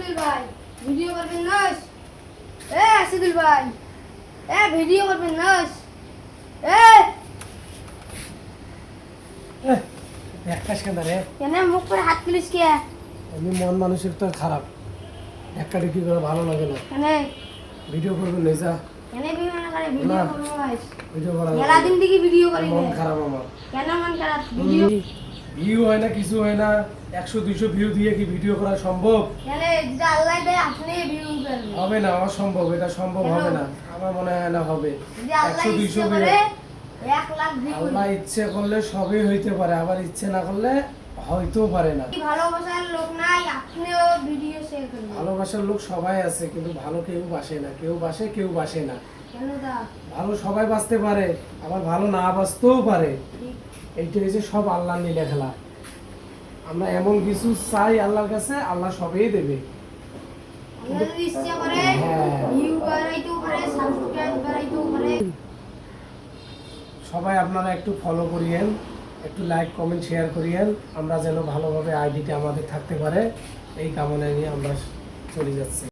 আসিদুল ভাই ভিডিও করবেন না? আসিদুল ভাই ভিডিও করবেন না? দেখাস কেন রে? কেন মুখ করে হাত পুলিশ কে? আমি মন মানসিক তো খারাপ, ধাক্কাটাকি করে ভালো লাগে না। কেন ভিডিও করবেন না যা। কেন ভিডিও না করে ভিডিও না। করবো ভাই? ভিডিও করা মেলা দিন থেকে ভিডিও করি মন না। খারাপ আমার। কেন মন খারাপ? ভিডিও ভিউ হয় না, কিছু হয় না। 100-200 ভিউ দিয়ে কি ভিডিও করা সম্ভব? কেন যেটা আল্লাহ দেয় আপনি ভিউ করবেন। হবে না, অসম্ভব, এটা সম্ভব কেন? হবে না। আমার মনে হয় না হবে। যদি আল্লাহ 100-200 ইচ্ছে ভিউ। করে 1 লাখ ভিউ আল্লাহ ইচ্ছে করলে সবই হইতে পারে, আবার ইচ্ছে না করলে হয়তো পারে না। ভালোবাসার লোক নাই, আপনিও ভিডিও শেয়ার করবেন। ভালোবাসার লোক সবাই আছে, কিন্তু ভালো কেউ বাসে না। কেউ বাসে, কেউ বাসে না। কেন দা? ভালো সবাই বাঁচতে পারে, আবার ভালো না বাঁচতেও পারে। এইটা হচ্ছে সব আল্লাহর নীলা খেলা। আমরা এমন কিছু চাই আল্লাহর কাছে, আল্লাহ সবই দেবে। আল্লাহ যদি ইচ্ছে করে হ্যাঁ। ভিউ বাড়াইতেও পারে, সাবস্ক্রাইব বাড়াইতেও পারে। সবাই আপনারা একটু ফলো করিয়েন, একটু লাইক কমেন্ট শেয়ার করিয়েন, আমরা যেন ভালোভাবে আইডিটা আমাদের থাকতে পারে, এই কামনা নিয়ে আমরা চলে যাচ্ছি।